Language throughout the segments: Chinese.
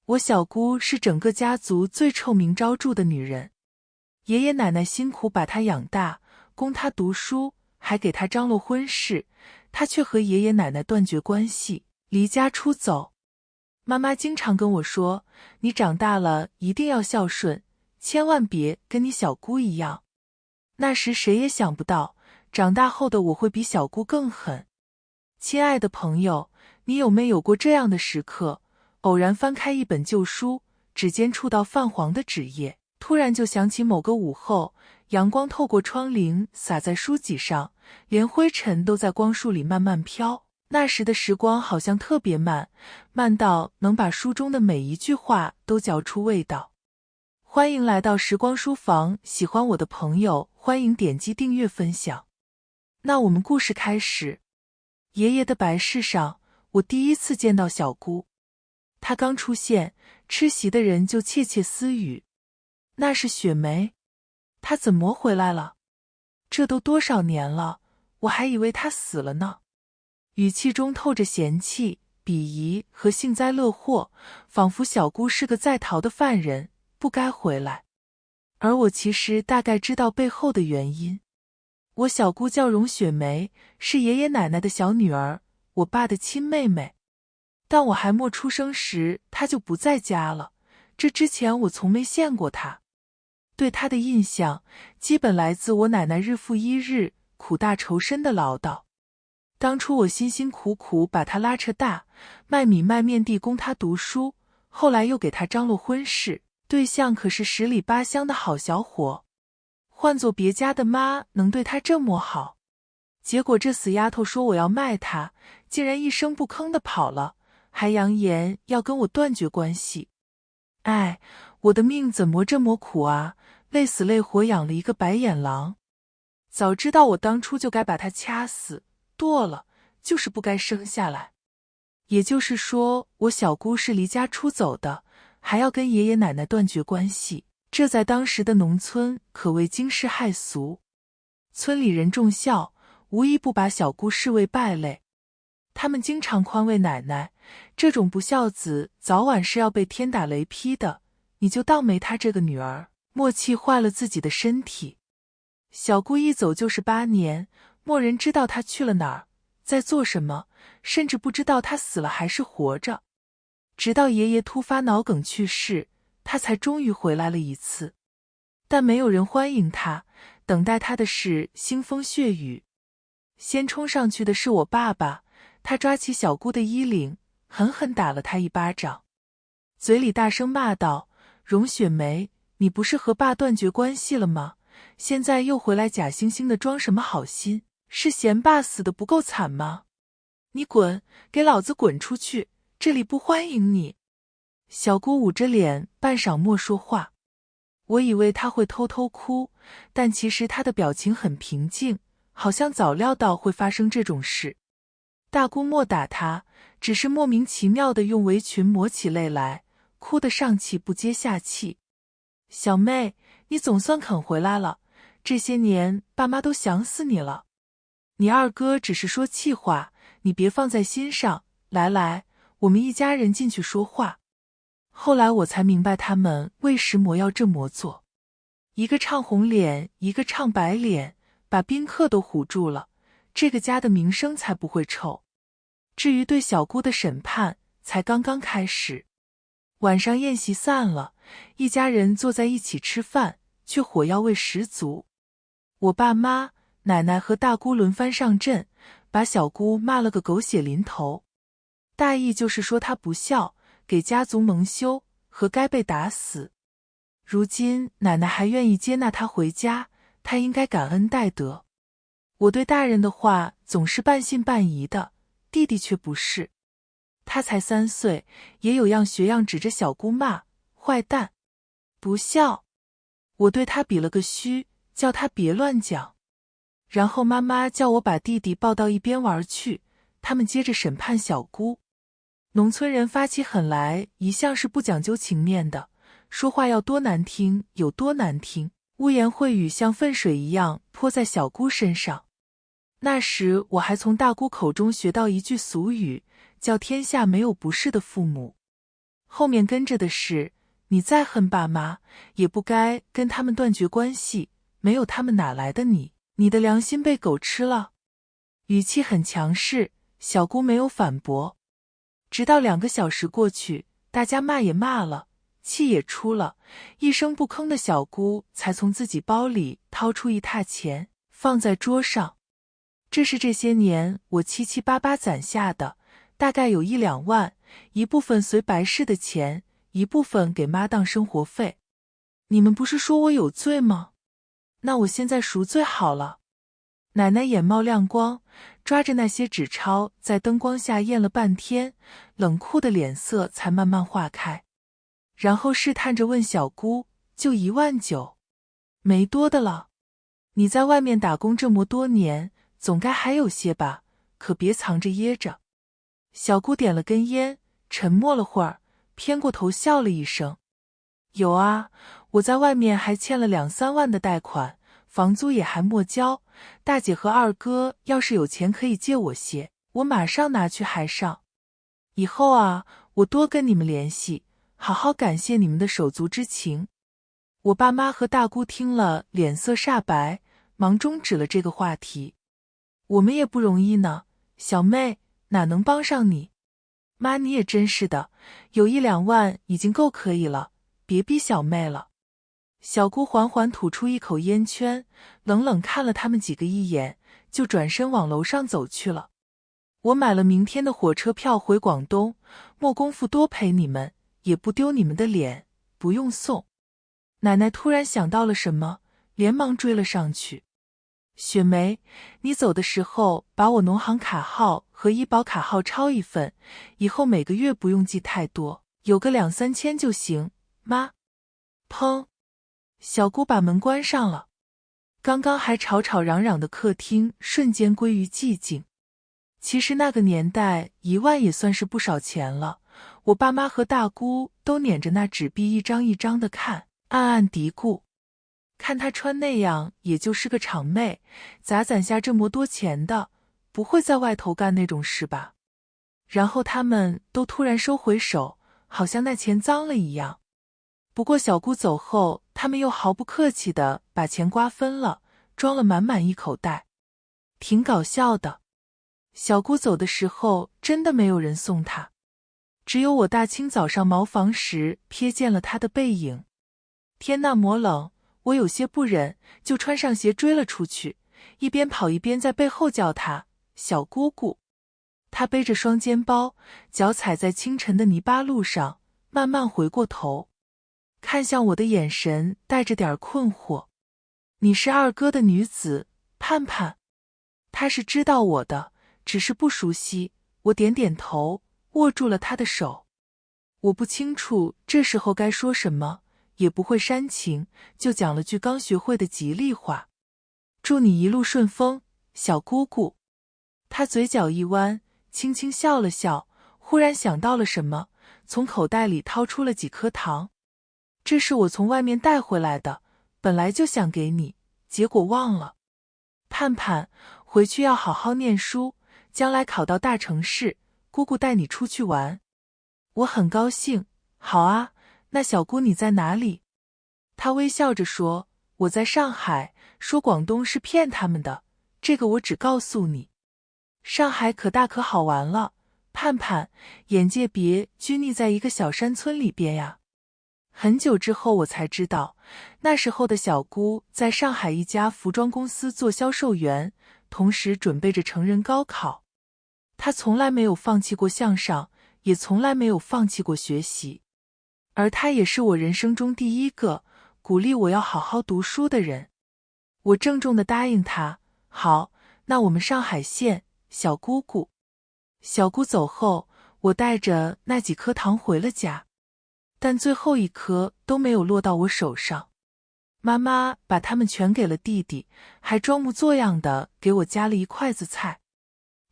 我小姑是整个家族最臭名昭著的女人，爷爷奶奶辛苦把她养大，供她读书，还给她张罗婚事，她却和爷爷奶奶断绝关系，离家出走。妈妈经常跟我说，你长大了一定要孝顺，千万别跟你小姑一样。那时谁也想不到，长大后的我会比小姑更狠。亲爱的朋友，你有没有过这样的时刻，偶然翻开一本旧书，指尖触到泛黄的纸页，突然就想起某个午后，阳光透过窗棂洒在书籍上，连灰尘都在光束里慢慢飘。那时的时光好像特别慢，慢到能把书中的每一句话都嚼出味道。欢迎来到时光书房，喜欢我的朋友欢迎点击订阅分享。那我们故事开始。爷爷的白事上，我第一次见到小姑。她刚出现，吃席的人就窃窃私语，那是雪梅，她怎么回来了？这都多少年了，我还以为她死了呢。语气中透着嫌弃、鄙夷和幸灾乐祸，仿佛小姑是个在逃的犯人，不该回来。而我其实大概知道背后的原因。我小姑叫荣雪梅，是爷爷奶奶的小女儿，我爸的亲妹妹。但我还没出生时，她就不在家了，这之前我从没见过她。对她的印象，基本来自我奶奶日复一日、苦大仇深的唠叨。当初我辛辛苦苦把她拉扯大，卖米卖面地供她读书，后来又给她张罗婚事，对象可是十里八乡的好小伙。换做别家的妈能对她这么好，结果这死丫头说我要卖她，竟然一声不吭地跑了，还扬言要跟我断绝关系。哎，我的命怎么这么苦啊，累死累活养了一个白眼狼。早知道我当初就该把她掐死剁了，就是不该生下来。也就是说，我小姑是离家出走的，还要跟爷爷奶奶断绝关系，这在当时的农村可谓惊世骇俗。村里人重孝，无一不把小姑视为败类。他们经常宽慰奶奶，这种不孝子早晚是要被天打雷劈的，你就当没她这个女儿，莫气坏了自己的身体。小姑一走就是8年，没人知道她去了哪儿，在做什么，甚至不知道她死了还是活着。直到爷爷突发脑梗去世，她才终于回来了一次。但没有人欢迎她，等待她的是腥风血雨。先冲上去的是我爸爸，他抓起小姑的衣领，狠狠打了她一巴掌，嘴里大声骂道：荣雪梅，你不是和爸断绝关系了吗？现在又回来假惺惺的装什么好心？是嫌爸死得不够惨吗？你滚，给老子滚出去，这里不欢迎你！小姑捂着脸，半晌没说话。我以为她会偷偷哭，但其实她的表情很平静，好像早料到会发生这种事。大姑莫打她，只是莫名其妙地用围裙抹起泪来，哭得上气不接下气。小妹，你总算肯回来了，这些年爸妈都想死你了。你二哥只是说气话，你别放在心上。来来，我们一家人进去说话。后来我才明白他们为什么要这么做。一个唱红脸，一个唱白脸，把宾客都唬住了，这个家的名声才不会臭。至于对小姑的审判，才刚刚开始。晚上宴席散了，一家人坐在一起吃饭，却火药味十足。我爸妈、奶奶和大姑轮番上阵，把小姑骂了个狗血淋头。大意就是说她不孝，给家族蒙羞，和该被打死。如今奶奶还愿意接纳她回家，她应该感恩戴德。我对大人的话总是半信半疑的，弟弟却不是。他才3岁，也有样学样，指着小姑骂：坏蛋，不孝。我对他比了个嘘，叫他别乱讲。然后妈妈叫我把弟弟抱到一边玩去，他们接着审判小姑。农村人发起狠来一向是不讲究情面的，说话要多难听有多难听，污言秽语像粪水一样泼在小姑身上。那时我还从大姑口中学到一句俗语，叫天下没有不是的父母。后面跟着的是，你再恨爸妈，也不该跟他们断绝关系，没有他们哪来的你？你的良心被狗吃了。语气很强势，小姑没有反驳。直到2个小时过去，大家骂也骂了，气也出了，一声不吭的小姑才从自己包里掏出一沓钱，放在桌上。这是这些年我七七八八攒下的，大概有1、2万，一部分随白事的钱，一部分给妈当生活费。你们不是说我有罪吗？那我现在赎罪好了。奶奶眼冒亮光，抓着那些纸钞在灯光下验了半天，冷酷的脸色才慢慢化开。然后试探着问小姑，就1.9万，没多的了。你在外面打工这么多年，总该还有些吧，可别藏着掖着。小姑点了根烟，沉默了会儿，偏过头笑了一声。有啊，我在外面还欠了2、3万的贷款，房租也还没交，大姐和二哥要是有钱可以借我些，我马上拿去还上。以后啊，我多跟你们联系，好好感谢你们的手足之情。我爸妈和大姑听了脸色煞白，忙终止了这个话题。我们也不容易呢，小妹，哪能帮上你？妈，你也真是的，有1、2万已经够可以了，别逼小妹了。小姑缓缓吐出一口烟圈，冷冷看了他们几个一眼，就转身往楼上走去了。我买了明天的火车票回广东，莫功夫多陪你们，也不丢你们的脸，不用送。奶奶突然想到了什么，连忙追了上去。雪梅，你走的时候把我农行卡号和医保卡号抄一份，以后每个月不用记太多，有个2、3千就行。妈。砰！小姑把门关上了。刚刚还吵吵嚷嚷的客厅瞬间归于寂静。其实那个年代1万也算是不少钱了，我爸妈和大姑都捻着那纸币一张一张的看，暗暗嘀咕，看她穿那样也就是个厂妹，咋攒下这么多钱的，不会在外头干那种事吧。然后他们都突然收回手，好像那钱脏了一样。不过小姑走后，他们又毫不客气地把钱瓜分了，装了满满一口袋，挺搞笑的。小姑走的时候真的没有人送她，只有我大清早上茅房时瞥见了她的背影。天那么冷，我有些不忍，就穿上鞋追了出去，一边跑一边在背后叫她小姑姑。她背着双肩包，脚踩在清晨的泥巴路上，慢慢回过头，看向我的眼神带着点困惑。你是二哥的女子，盼盼。她是知道我的，只是不熟悉。我点点头，握住了她的手。我不清楚这时候该说什么，也不会煽情，就讲了句刚学会的吉利话：祝你一路顺风，小姑姑。她嘴角一弯，轻轻笑了笑，忽然想到了什么，从口袋里掏出了几颗糖。这是我从外面带回来的，本来就想给你，结果忘了。盼盼，回去要好好念书，将来考到大城市，姑姑带你出去玩。我很高兴。好啊，那小姑你在哪里？她微笑着说，我在上海，说广东是骗他们的，这个我只告诉你。上海可大可好玩了，盼盼，眼界别拘泥在一个小山村里边呀。很久之后我才知道，那时候的小姑在上海一家服装公司做销售员，同时准备着成人高考。她从来没有放弃过向上，也从来没有放弃过学习。而她也是我人生中第一个鼓励我要好好读书的人。我郑重地答应她，好，那我们上海见，小姑姑。小姑走后，我带着那几颗糖回了家。但最后一颗都没有落到我手上，妈妈把它们全给了弟弟，还装模作样的给我夹了一筷子菜。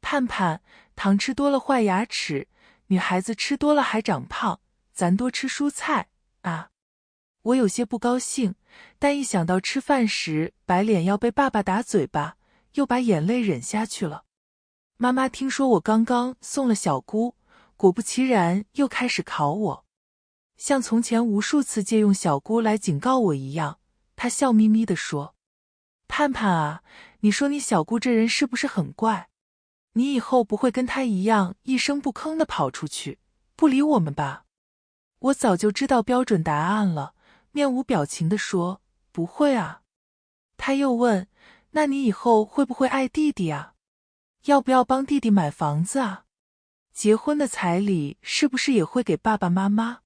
盼盼，糖吃多了坏牙齿，女孩子吃多了还长胖，咱多吃蔬菜啊。我有些不高兴，但一想到吃饭时白脸要被爸爸打嘴巴，又把眼泪忍下去了。妈妈听说我刚刚送了小姑，果不其然又开始考我。像从前无数次借用小姑来警告我一样。她笑眯眯地说：盼盼啊，你说你小姑这人是不是很怪？你以后不会跟她一样一声不吭地跑出去，不理我们吧？我早就知道标准答案了，面无表情地说：不会啊。她又问：那你以后会不会爱弟弟啊？要不要帮弟弟买房子啊？结婚的彩礼是不是也会给爸爸妈妈？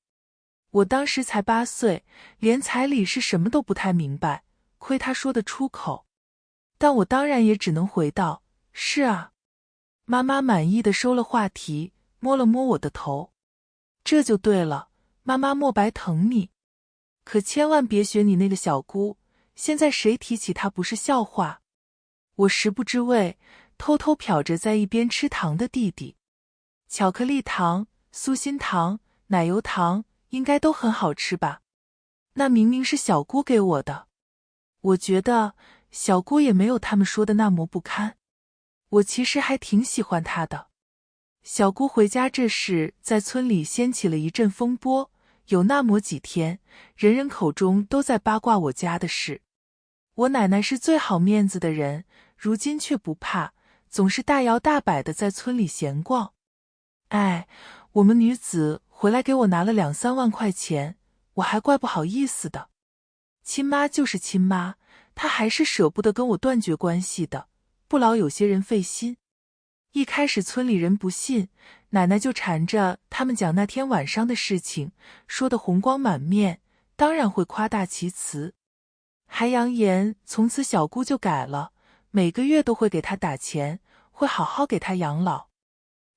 我当时才8岁，连彩礼是什么都不太明白，亏他说得出口。但我当然也只能回道：是啊。妈妈满意的收了话题，摸了摸我的头。这就对了，妈妈莫白疼你。可千万别学你那个小姑，现在谁提起她不是笑话。我食不知味，偷偷瞟着在一边吃糖的弟弟。巧克力糖、酥心糖、奶油糖应该都很好吃吧？那明明是小姑给我的。我觉得小姑也没有他们说的那么不堪，我其实还挺喜欢她的。小姑回家这事在村里掀起了一阵风波，有那么几天，人人口中都在八卦我家的事。我奶奶是最好面子的人，如今却不怕，总是大摇大摆地在村里闲逛。哎，我们女子回来给我拿了2、3万块钱，我还怪不好意思的。亲妈就是亲妈，她还是舍不得跟我断绝关系的，不劳有些人费心。一开始村里人不信，奶奶就缠着他们讲那天晚上的事情，说得红光满面，当然会夸大其词，还扬言从此小姑就改了，每个月都会给她打钱，会好好给她养老。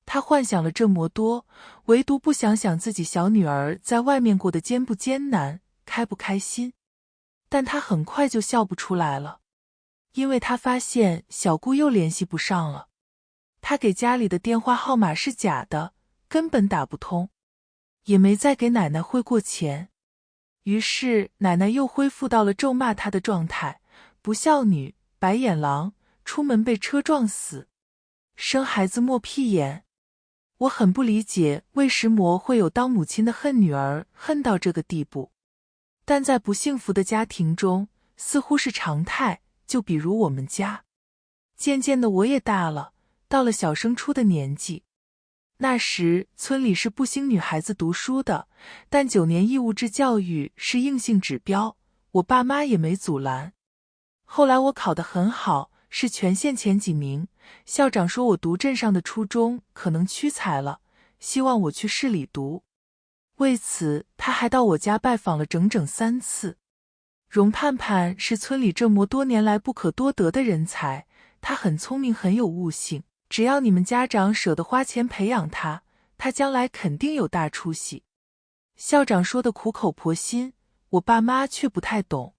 她幻想了这么多，唯独不想想自己小女儿在外面过得艰不艰难，开不开心。但她很快就笑不出来了，因为她发现小姑又联系不上了。她给家里的电话号码是假的，根本打不通，也没再给奶奶汇过钱。于是奶奶又恢复到了咒骂她的状态，不孝女、白眼狼，出门被车撞死，生孩子没屁眼。我很不理解为什么会有当母亲的恨女儿恨到这个地步，但在不幸福的家庭中似乎是常态，就比如我们家。渐渐的我也大了，到了小升初的年纪。那时村里是不兴女孩子读书的，但9年义务制教育是硬性指标，我爸妈也没阻拦。后来我考得很好，是全县前几名，校长说我读镇上的初中可能屈才了，希望我去市里读。为此他还到我家拜访了整整3次。荣盼盼是村里这么多年来不可多得的人才，他很聪明很有悟性，只要你们家长舍得花钱培养他，他将来肯定有大出息。校长说的苦口婆心，我爸妈却不太懂。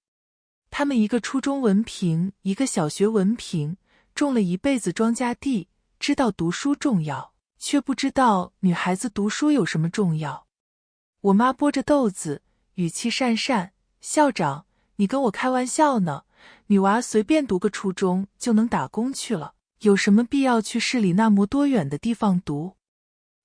他们一个初中文凭，一个小学文凭，种了一辈子庄稼地，知道读书重要，却不知道女孩子读书有什么重要。我妈剥着豆子，语气讪讪：校长，你跟我开玩笑呢？女娃随便读个初中就能打工去了，有什么必要去市里那么多远的地方读？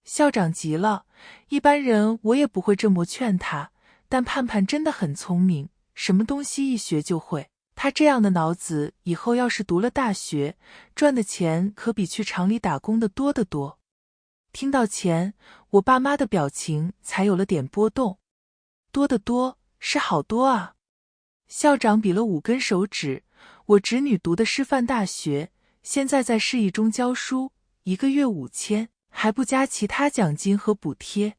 校长急了，一般人我也不会这么劝他，但盼盼真的很聪明，什么东西一学就会。他这样的脑子，以后要是读了大学，赚的钱可比去厂里打工的多得多。听到钱，我爸妈的表情才有了点波动。多得多，是好多啊。校长比了5根手指，我侄女读的师范大学，现在在市一中教书，1个月5000，还不加其他奖金和补贴。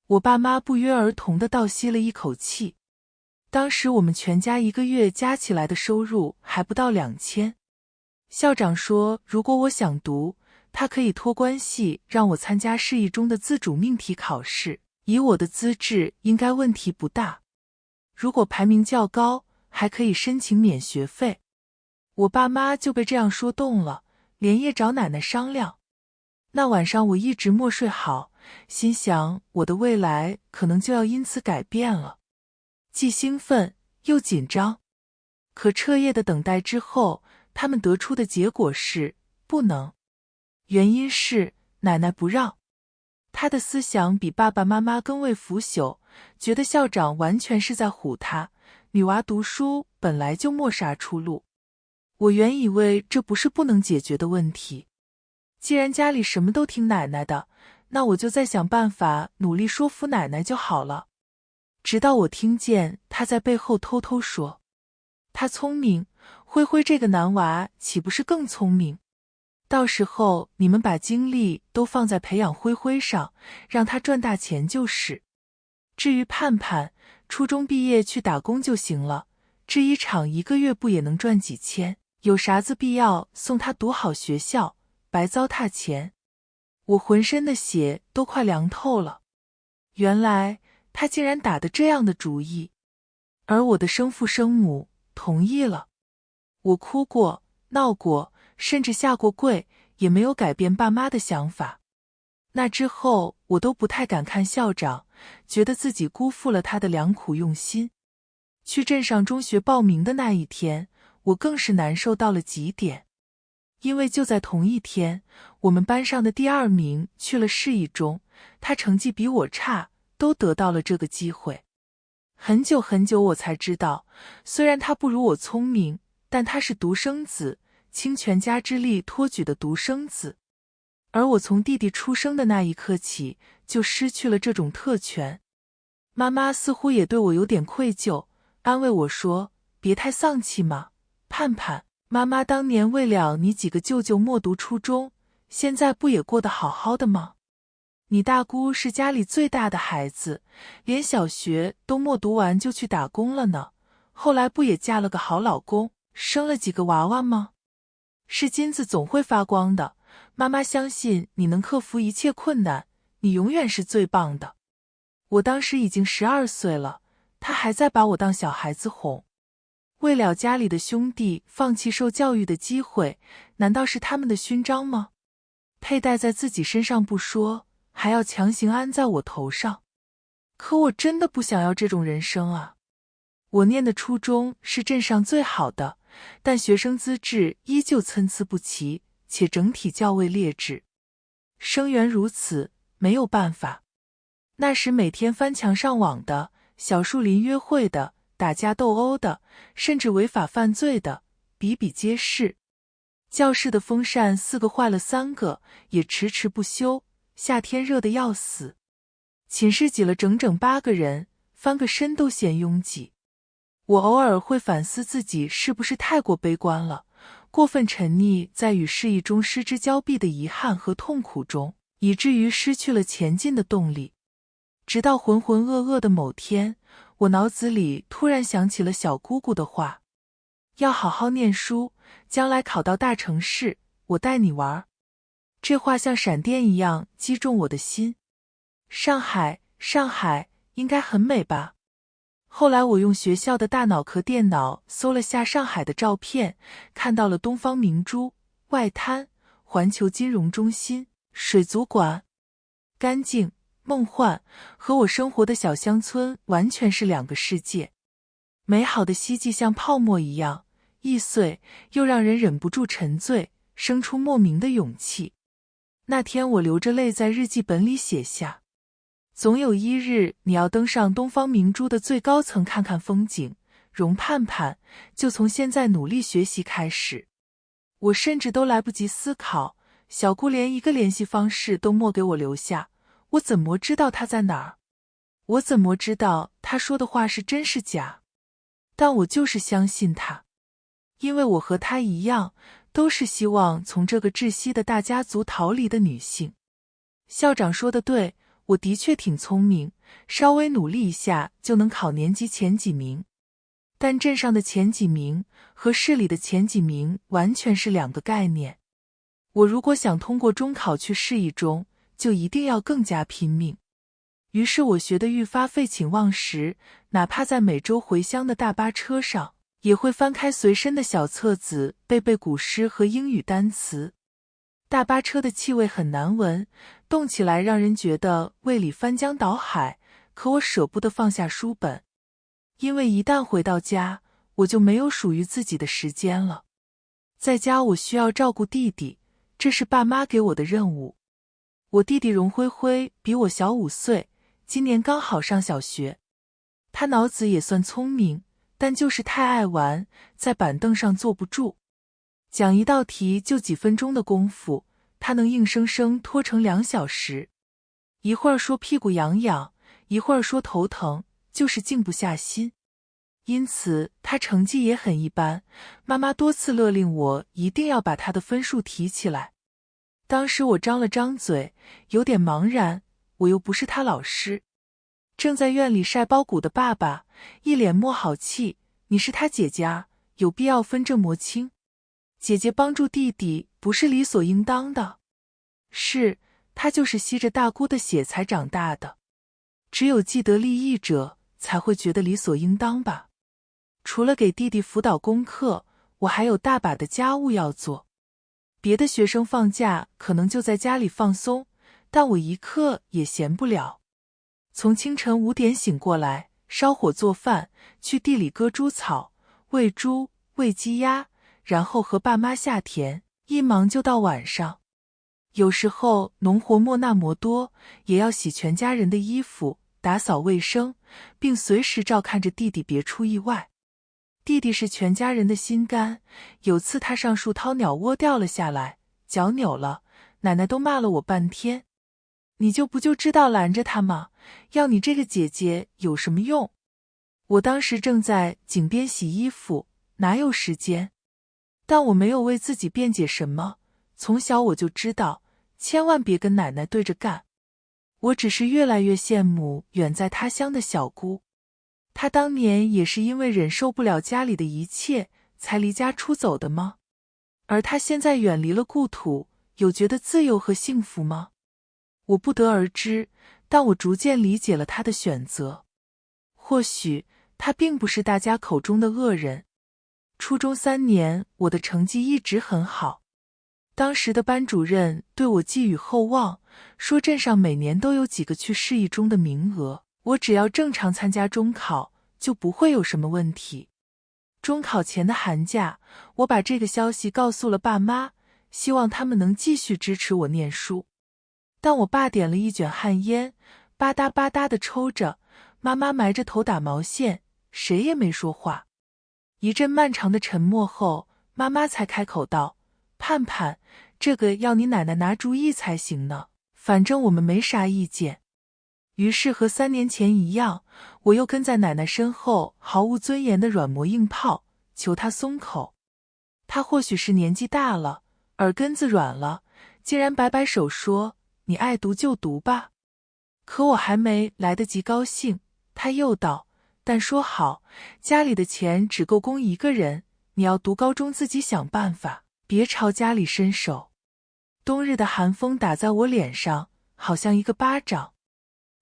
我爸妈不约而同地倒吸了一口气。当时我们全家1个月加起来的收入还不到2000。校长说，如果我想读，他可以托关系让我参加市一中的自主命题考试，以我的资质应该问题不大。如果排名较高，还可以申请免学费。我爸妈就被这样说动了，连夜找奶奶商量。那晚上我一直没睡好，心想我的未来可能就要因此改变了，既兴奋又紧张。可彻夜的等待之后，他们得出的结果是不能。原因是奶奶不让。她的思想比爸爸妈妈更为腐朽，觉得校长完全是在唬他，女娃读书本来就没啥出路。我原以为这不是不能解决的问题，既然家里什么都听奶奶的，那我就再想办法努力说服奶奶就好了。直到我听见他在背后偷偷说，他聪明，灰灰这个男娃岂不是更聪明？到时候你们把精力都放在培养灰灰上，让他赚大钱就是。至于盼盼，初中毕业去打工就行了，制衣厂1个月不也能赚几千，有啥子必要送他读好学校，白糟蹋钱？我浑身的血都快凉透了。原来他竟然打的这样的主意，而我的生父生母同意了。我哭过，闹过，甚至下过跪，也没有改变爸妈的想法。那之后我都不太敢看校长，觉得自己辜负了他的良苦用心。去镇上中学报名的那一天，我更是难受到了极点。因为就在同一天，我们班上的第2名去了市一中，他成绩比我差，都得到了这个机会。很久很久我才知道，虽然他不如我聪明，但他是独生子，倾全家之力托举的独生子。而我从弟弟出生的那一刻起，就失去了这种特权。妈妈似乎也对我有点愧疚，安慰我说，别太丧气嘛，盼盼，妈妈当年为了你几个舅舅默读初中，现在不也过得好好的吗？你大姑是家里最大的孩子，连小学都默读完就去打工了呢，后来不也嫁了个好老公，生了几个娃娃吗？是金子总会发光的，妈妈相信你能克服一切困难，你永远是最棒的。我当时已经12岁了，他还在把我当小孩子哄。为了家里的兄弟放弃受教育的机会，难道是他们的勋章吗？佩戴在自己身上不说，还要强行安在我头上。可我真的不想要这种人生啊！我念的初中是镇上最好的，但学生资质依旧参差不齐，且整体较为劣质。生源如此，没有办法。那时每天翻墙上网的，小树林约会的，打架斗殴的，甚至违法犯罪的，比比皆是。教室的风扇4个坏了3个，也迟迟不修，夏天热得要死。寝室挤了整整8个人，翻个身都嫌拥挤。我偶尔会反思自己是不是太过悲观了，过分沉溺在与市一中失之交臂的遗憾和痛苦中，以至于失去了前进的动力。直到浑浑噩噩的某天，我脑子里突然想起了小姑姑的话，要好好念书，将来考到大城市，我带你玩。这话像闪电一样击中我的心。上海，上海应该很美吧？后来我用学校的大脑壳电脑搜了下上海的照片，看到了东方明珠、外滩、环球金融中心、水族馆。干净、梦幻，和我生活的小乡村完全是2个世界。美好的希冀像泡沫一样易碎，又让人忍不住沉醉，生出莫名的勇气。那天我流着泪在日记本里写下，总有一日你要登上东方明珠的最高层看看风景，容盼盼，就从现在努力学习开始。我甚至都来不及思考，小姑连一个联系方式都没给我留下，我怎么知道她在哪儿？我怎么知道她说的话是真是假？但我就是相信她，因为我和她一样，都是希望从这个窒息的大家族逃离的女性。校长说的对，我的确挺聪明，稍微努力一下就能考年级前几名。但镇上的前几名和市里的前几名完全是2个概念。我如果想通过中考去市一中，就一定要更加拼命。于是我学得愈发废寝忘食，哪怕在每周回乡的大巴车上，也会翻开随身的小册子背背古诗和英语单词。大巴车的气味很难闻，动起来让人觉得胃里翻江倒海，可我舍不得放下书本，因为一旦回到家，我就没有属于自己的时间了。在家我需要照顾弟弟，这是爸妈给我的任务。我弟弟荣辉辉比我小5岁，今年刚好上小学。他脑子也算聪明，但就是太爱玩，在板凳上坐不住。讲一道题就几分钟的功夫，他能硬生生拖成2小时。一会儿说屁股痒痒，一会儿说头疼，就是静不下心。因此他成绩也很一般，妈妈多次勒令我一定要把他的分数提起来。当时我张了张嘴，有点茫然，我又不是他老师。正在院里晒苞谷的爸爸一脸没好气，你是他姐姐啊，有必要分这么清？姐姐帮助弟弟不是理所应当的。是，他就是吸着大姑的血才长大的。只有既得利益者才会觉得理所应当吧。除了给弟弟辅导功课，我还有大把的家务要做。别的学生放假可能就在家里放松，但我一刻也闲不了。从清晨5点醒过来，烧火做饭，去地里割猪草，喂猪，喂鸡鸭，然后和爸妈下田，一忙就到晚上。有时候农活没那么多，也要洗全家人的衣服，打扫卫生，并随时照看着弟弟别出意外。弟弟是全家人的心肝，有次他上树掏鸟窝掉了下来，脚扭了，奶奶都骂了我半天。你就知道拦着他吗？要你这个姐姐有什么用？我当时正在井边洗衣服，哪有时间？但我没有为自己辩解什么，从小我就知道，千万别跟奶奶对着干。我只是越来越羡慕远在他乡的小姑。她当年也是因为忍受不了家里的一切，才离家出走的吗？而她现在远离了故土，有觉得自由和幸福吗？我不得而知，但我逐渐理解了她的选择。或许她并不是大家口中的恶人。初中3年，我的成绩一直很好。当时的班主任对我寄予厚望，说镇上每年都有几个去市一中的名额，我只要正常参加中考，就不会有什么问题。中考前的寒假，我把这个消息告诉了爸妈，希望他们能继续支持我念书。但我爸点了一卷旱烟，吧嗒吧嗒地抽着，妈妈埋着头打毛线，谁也没说话。一阵漫长的沉默后，妈妈才开口道：盼盼，这个要你奶奶拿主意才行呢，反正我们没啥意见。于是和3年前一样，我又跟在奶奶身后毫无尊严的软磨硬泡，求她松口。她或许是年纪大了，耳根子软了，竟然摆摆手说：你爱读就读吧。可我还没来得及高兴，她又道：但说好，家里的钱只够供一个人，你要读高中自己想办法，别朝家里伸手。冬日的寒风打在我脸上，好像一个巴掌。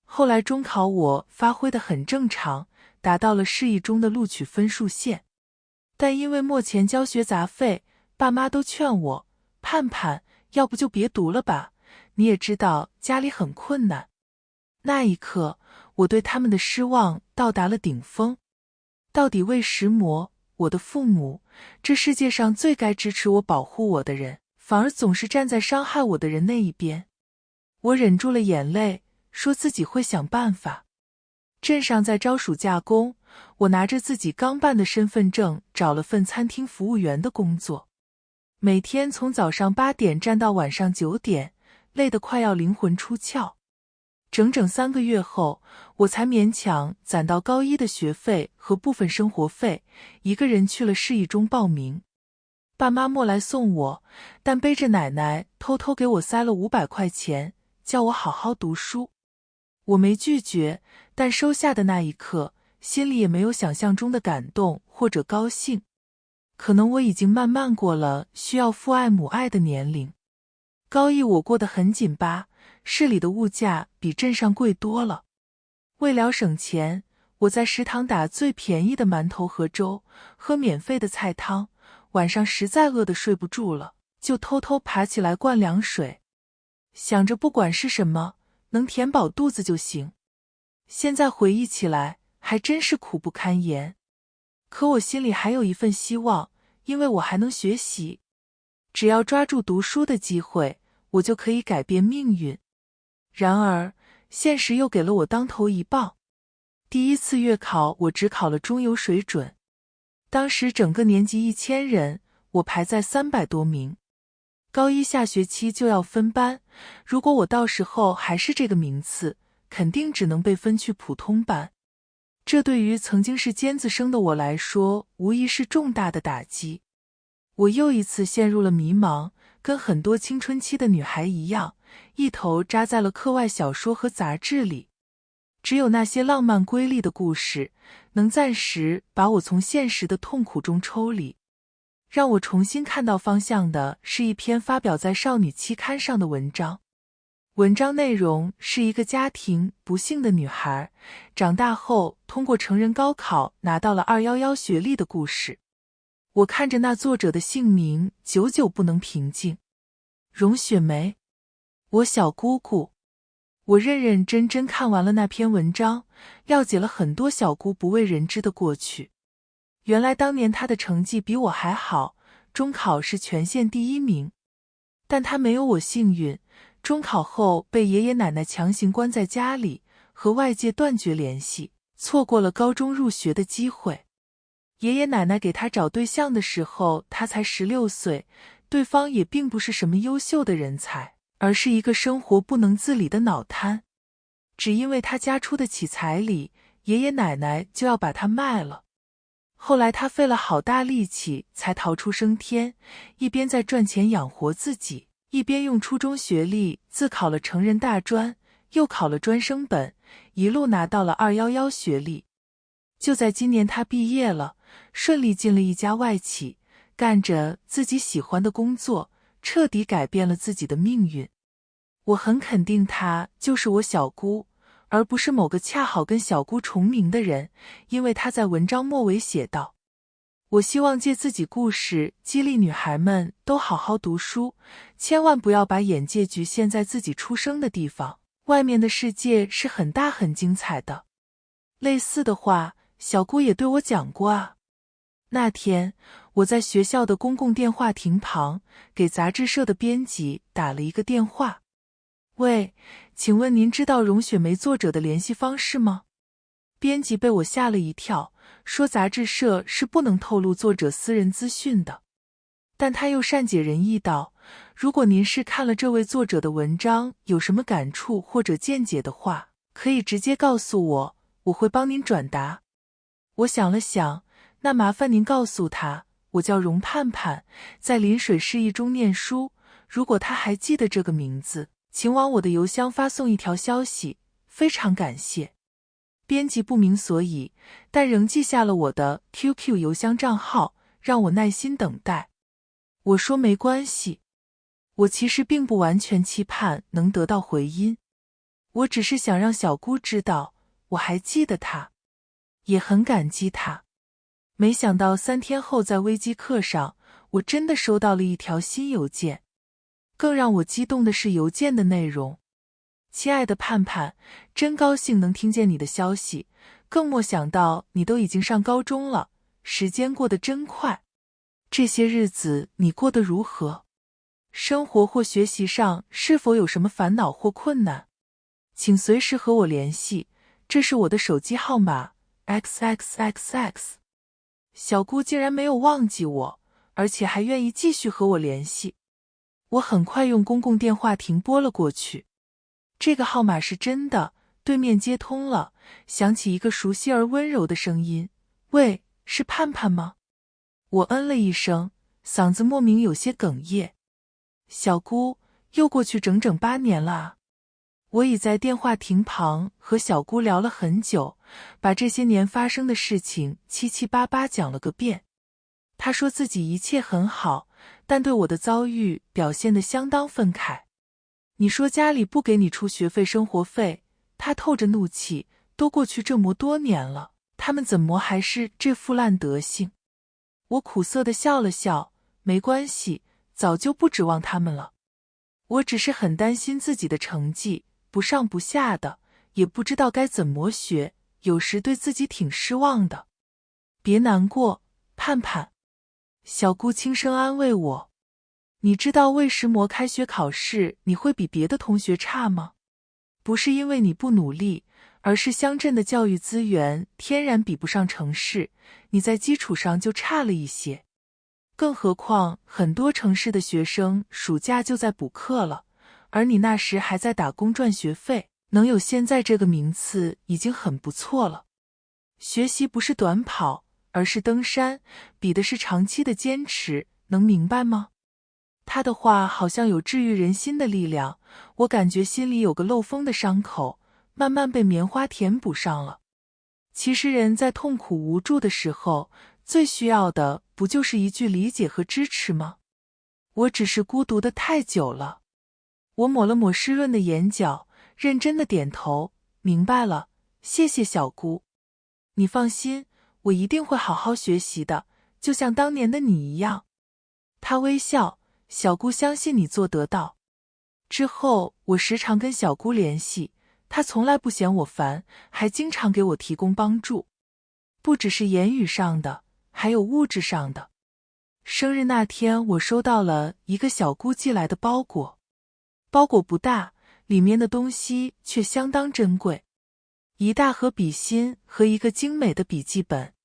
后来中考我发挥得很正常，达到了市一中的录取分数线。但因为目前交学杂费，爸妈都劝我，盼盼，要不就别读了吧，你也知道家里很困难。那一刻，我对他们的失望到达了顶峰。到底为什么我的父母，这世界上最该支持我保护我的人，反而总是站在伤害我的人那一边？我忍住了眼泪，说自己会想办法。镇上在招暑假工，我拿着自己刚办的身份证找了份餐厅服务员的工作，每天从早上8点站到晚上9点，累得快要灵魂出窍。整整3个月后，我才勉强攒到高1的学费和部分生活费，一个人去了市一中报名。爸妈莫来送我，但背着奶奶偷偷给我塞了500块钱，叫我好好读书。我没拒绝，但收下的那一刻，心里也没有想象中的感动或者高兴。可能我已经慢慢过了需要父爱母爱的年龄。高1我过得很紧巴，市里的物价比镇上贵多了。为了省钱，我在食堂打最便宜的馒头和粥，喝免费的菜汤，晚上实在饿得睡不住了，就偷偷爬起来灌凉水，想着不管是什么，能填饱肚子就行。现在回忆起来，还真是苦不堪言。可我心里还有一份希望，因为我还能学习。只要抓住读书的机会，我就可以改变命运。然而，现实又给了我当头一棒。第一次月考我只考了中游水准，当时整个年级1000人，我排在300多名。高一下学期就要分班，如果我到时候还是这个名次，肯定只能被分去普通班。这对于曾经是尖子生的我来说，无疑是重大的打击。我又一次陷入了迷茫，跟很多青春期的女孩一样，一头扎在了课外小说和杂志里。只有那些浪漫瑰丽的故事，能暂时把我从现实的痛苦中抽离。让我重新看到方向的是一篇发表在少女期刊上的文章。文章内容是一个家庭不幸的女孩，长大后通过成人高考拿到了211学历的故事。我看着那作者的姓名，久久不能平静。荣雪梅，我小姑姑。我认认真真看完了那篇文章，了解了很多小姑不为人知的过去。原来当年她的成绩比我还好，中考是全县第1名。但她没有我幸运，中考后被爷爷奶奶强行关在家里，和外界断绝联系，错过了高中入学的机会。爷爷奶奶给她找对象的时候，她才16岁，对方也并不是什么优秀的人才，而是一个生活不能自理的脑瘫。只因为她家出得起彩礼，爷爷奶奶就要把她卖了。后来他费了好大力气才逃出升天，一边在赚钱养活自己，一边用初中学历自考了成人大专，又考了专升本，一路拿到了211学历。就在今年他毕业了，顺利进了一家外企，干着自己喜欢的工作，彻底改变了自己的命运。我很肯定他就是我小姑，而不是某个恰好跟小姑重名的人，因为他在文章末尾写道：我希望借自己故事激励女孩们都好好读书，千万不要把眼界局限在自己出生的地方，外面的世界是很大很精彩的。类似的话，小姑也对我讲过啊。那天，我在学校的公共电话亭旁，给杂志社的编辑打了一个电话。喂，请问您知道荣雪梅作者的联系方式吗？编辑被我吓了一跳，说杂志社是不能透露作者私人资讯的。但他又善解人意道，如果您是看了这位作者的文章，有什么感触或者见解的话，可以直接告诉我，我会帮您转达。我想了想，那麻烦您告诉他，我叫荣盼盼，在临水市一中念书，如果他还记得这个名字，请往我的邮箱发送一条消息，非常感谢。编辑不明所以，但仍记下了我的 QQ 邮箱账号，让我耐心等待。我说没关系，我其实并不完全期盼能得到回音，我只是想让小姑知道，我还记得她，也很感激她。没想到3天后在微机课上，我真的收到了一条新邮件。更让我激动的是邮件的内容。亲爱的盼盼，真高兴能听见你的消息，更莫想到你都已经上高中了，时间过得真快。这些日子你过得如何？生活或学习上是否有什么烦恼或困难？请随时和我联系，这是我的手机号码 XXXX。小姑竟然没有忘记我，而且还愿意继续和我联系。我很快用公共电话亭拨了过去，这个号码是真的，对面接通了，响起一个熟悉而温柔的声音：喂，是盼盼吗？我嗯了一声，嗓子莫名有些哽咽。小姑，又过去整整8年了啊。我已在电话亭旁和小姑聊了很久，把这些年发生的事情七七八八讲了个遍。她说自己一切很好，但对我的遭遇表现得相当愤慨。你说家里不给你出学费生活费，她透着怒气，都过去这么多年了，他们怎么还是这副烂德行？我苦涩地笑了笑，没关系，早就不指望他们了。我只是很担心自己的成绩，不上不下的，也不知道该怎么学，有时对自己挺失望的。别难过，盼盼。小姑轻声安慰我。你知道魏石模开学考试你会比别的同学差吗？不是因为你不努力，而是乡镇的教育资源天然比不上城市，你在基础上就差了一些。更何况很多城市的学生暑假就在补课了，而你那时还在打工赚学费，能有现在这个名次已经很不错了。学习不是短跑，而是登山，比的是长期的坚持，能明白吗？他的话好像有治愈人心的力量，我感觉心里有个漏风的伤口，慢慢被棉花填补上了。其实人在痛苦无助的时候，最需要的不就是一句理解和支持吗？我只是孤独的太久了。我抹了抹湿润的眼角，认真的点头，明白了，谢谢小姑。你放心，我一定会好好学习的，就像当年的你一样。他微笑，小姑相信你做得到。之后我时常跟小姑联系，她从来不嫌我烦，还经常给我提供帮助，不只是言语上的，还有物质上的。生日那天，我收到了一个小姑寄来的包裹，包裹不大，里面的东西却相当珍贵。一大盒笔芯和一个精美的笔记本，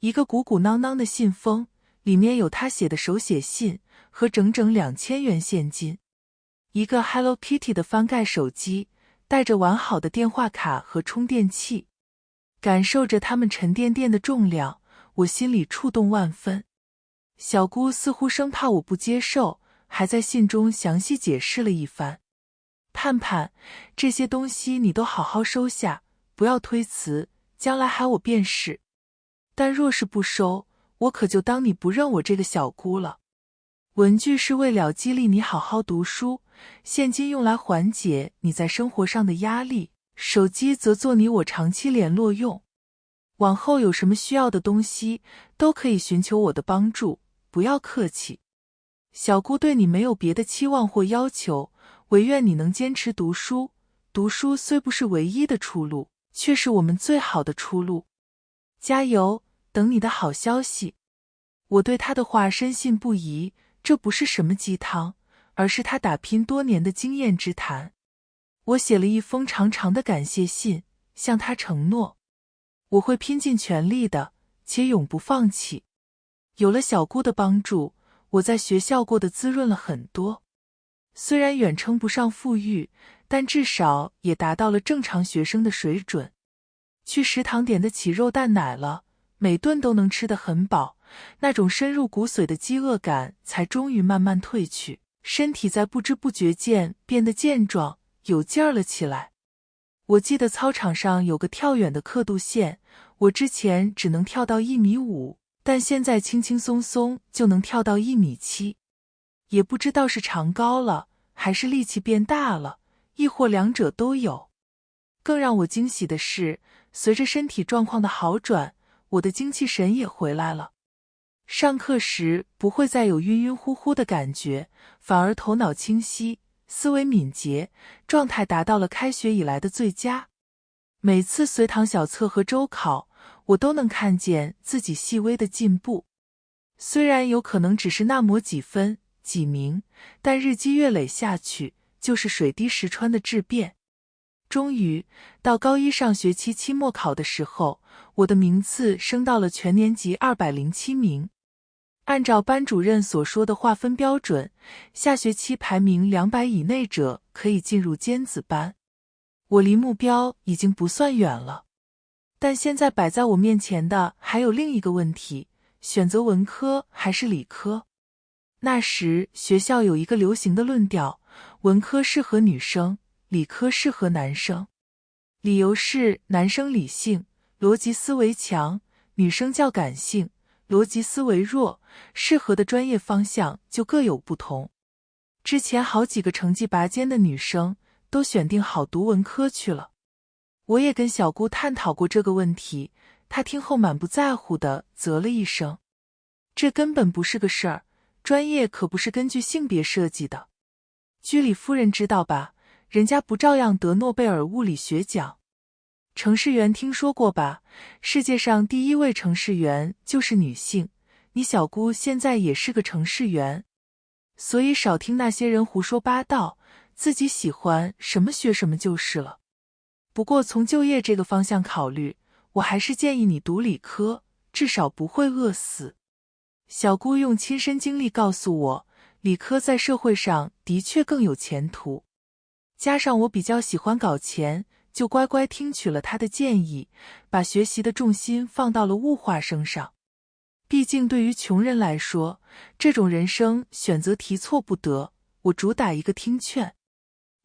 一个鼓鼓囊囊的信封，里面有他写的手写信和整整2000元现金，一个 Hello Kitty 的翻盖手机，带着完好的电话卡和充电器。感受着它们沉甸甸的重量，我心里触动万分。小姑似乎生怕我不接受，还在信中详细解释了一番。盼盼，这些东西你都好好收下，不要推辞，将来还我便是。但若是不收，我可就当你不认我这个小姑了。文具是为了激励你好好读书，现金用来缓解你在生活上的压力，手机则做你我长期联络用。往后有什么需要的东西，都可以寻求我的帮助，不要客气。小姑对你没有别的期望或要求，唯愿你能坚持读书。读书虽不是唯一的出路，却是我们最好的出路。加油，等你的好消息。我对他的话深信不疑，这不是什么鸡汤，而是他打拼多年的经验之谈。我写了一封长长的感谢信，向他承诺，我会拼尽全力的，且永不放弃。有了小姑的帮助，我在学校过得滋润了很多。虽然远称不上富裕，但至少也达到了正常学生的水准。去食堂点得起肉蛋奶了，每顿都能吃得很饱，那种深入骨髓的饥饿感才终于慢慢褪去，身体在不知不觉间变得健壮，有劲儿了起来。我记得操场上有个跳远的刻度线，我之前只能跳到1.5米，但现在轻轻松松就能跳到1.7米。也不知道是长高了，还是力气变大了，亦或两者都有。更让我惊喜的是，随着身体状况的好转，我的精气神也回来了。上课时不会再有晕晕乎乎的感觉，反而头脑清晰，思维敏捷，状态达到了开学以来的最佳。每次随堂小测和周考，我都能看见自己细微的进步。虽然有可能只是那么几分几名，但日积月累下去，就是水滴石穿的质变。终于到高一上学期期末考的时候，我的名次升到了全年级207名。按照班主任所说的划分标准，下学期排名200以内者可以进入尖子班。我离目标已经不算远了，但现在摆在我面前的还有另一个问题，选择文科还是理科。那时学校有一个流行的论调，文科适合女生，理科适合男生。理由是男生理性，逻辑思维强，女生较感性，逻辑思维弱，适合的专业方向就各有不同。之前好几个成绩拔尖的女生都选定好读文科去了。我也跟小姑探讨过这个问题，她听后满不在乎地啧了一声。这根本不是个事儿，专业可不是根据性别设计的。居里夫人知道吧？人家不照样得诺贝尔物理学奖？程式员听说过吧？世界上第一位程式员就是女性，你小姑现在也是个程式员。所以少听那些人胡说八道，自己喜欢什么学什么就是了。不过从就业这个方向考虑，我还是建议你读理科，至少不会饿死。小姑用亲身经历告诉我，理科在社会上的确更有前途。加上我比较喜欢搞钱，就乖乖听取了她的建议，把学习的重心放到了物化生上。毕竟对于穷人来说，这种人生选择题错不得，我主打一个听劝。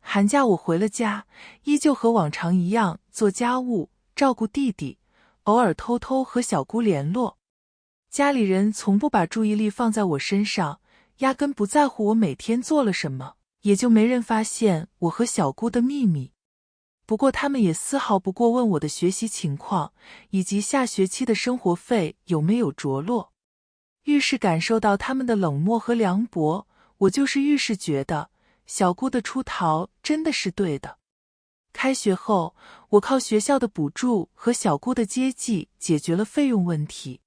寒假我回了家，依旧和往常一样做家务，照顾弟弟，偶尔偷偷和小姑联络。家里人从不把注意力放在我身上，压根不在乎我每天做了什么，也就没人发现我和小姑的秘密。不过他们也丝毫不过问我的学习情况，以及下学期的生活费有没有着落。愈是感受到他们的冷漠和凉薄，我就是愈是觉得小姑的出逃真的是对的。开学后，我靠学校的补助和小姑的接济解决了费用问题。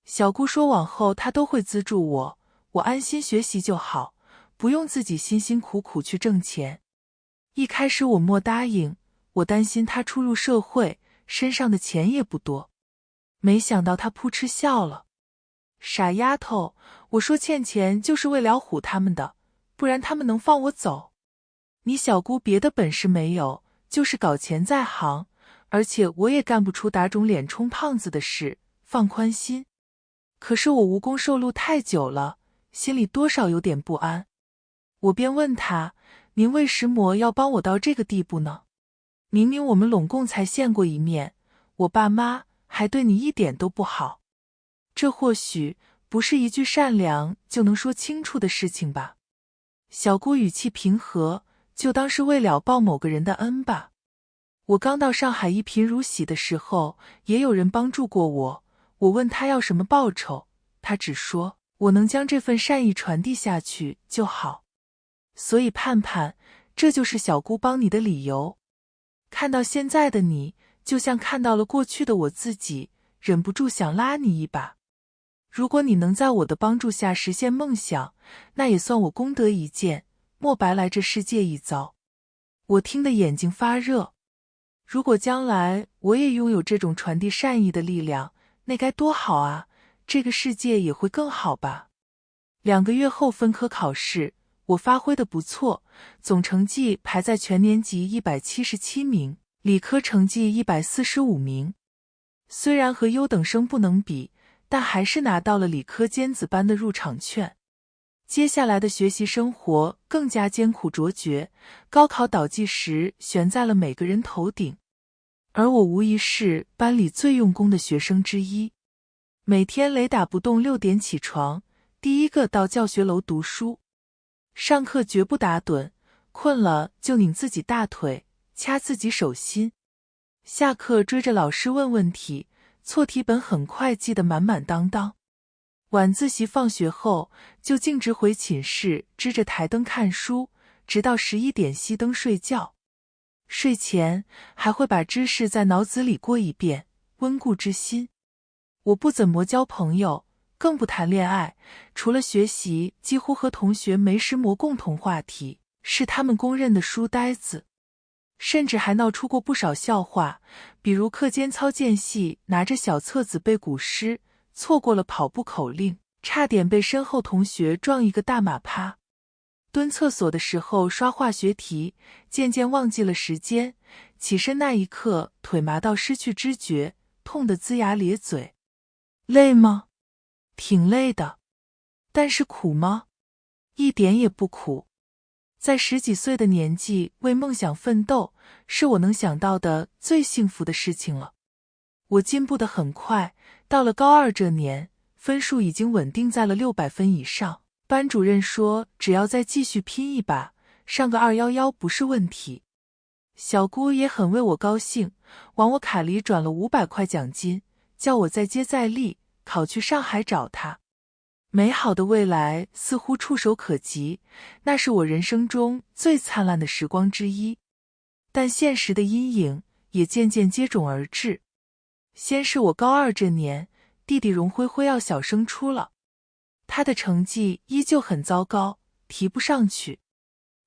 小姑说往后她都会资助我，我安心学习就好，不用自己辛辛苦苦去挣钱。一开始我没答应，我担心她初入社会，身上的钱也不多。没想到她扑哧笑了。傻丫头，我说欠钱就是为了唬他们的，不然他们能放我走？你小姑别的本事没有，就是搞钱在行，而且我也干不出打肿脸充胖子的事，放宽心。可是我无功受禄太久了，心里多少有点不安。我便问他，您为什么要帮我到这个地步呢？明明我们拢共才见过一面，我爸妈还对你一点都不好。这或许不是一句善良就能说清楚的事情吧。小姑语气平和，就当是为了报某个人的恩吧。我刚到上海一贫如洗的时候，也有人帮助过我。我问他要什么报酬，他只说我能将这份善意传递下去就好。所以盼盼，这就是小姑帮你的理由。看到现在的你，就像看到了过去的我自己，忍不住想拉你一把。如果你能在我的帮助下实现梦想，那也算我功德一件，莫白来这世界一遭。我听得眼睛发热。如果将来我也拥有这种传递善意的力量，那该多好啊，这个世界也会更好吧。2个月后分科考试，我发挥得不错，总成绩排在全年级177名，理科成绩145名。虽然和优等生不能比，但还是拿到了理科尖子班的入场券。接下来的学习生活更加艰苦卓绝，高考倒计时悬在了每个人头顶。而我无疑是班里最用功的学生之一，每天雷打不动6点起床，第一个到教学楼读书。上课绝不打盹，困了就拧自己大腿，掐自己手心。下课追着老师问问题，错题本很快记得满满当当。晚自习放学后就径直回寝室，支着台灯看书，直到11点熄灯睡觉。睡前还会把知识在脑子里过一遍，温故知新。我不怎么交朋友，更不谈恋爱，除了学习，几乎和同学没什么共同话题，是他们公认的书呆子。甚至还闹出过不少笑话，比如课间操间隙拿着小册子背古诗，错过了跑步口令，差点被身后同学撞一个大马趴。蹲厕所的时候刷化学题，渐渐忘记了时间，起身那一刻腿麻到失去知觉，痛得龇牙咧嘴。累吗？挺累的。但是苦吗？一点也不苦。在10几岁的年纪为梦想奋斗，是我能想到的最幸福的事情了。我进步得很快，到了高2这年，分数已经稳定在了600分以上。班主任说只要再继续拼一把，上个211不是问题。小姑也很为我高兴，往我卡里转了500块奖金，叫我再接再厉，考去上海找她。美好的未来似乎触手可及，那是我人生中最灿烂的时光之一。但现实的阴影也渐渐接踵而至。先是我高2这年，弟弟荣辉辉要小升初了，他的成绩依旧很糟糕，提不上去。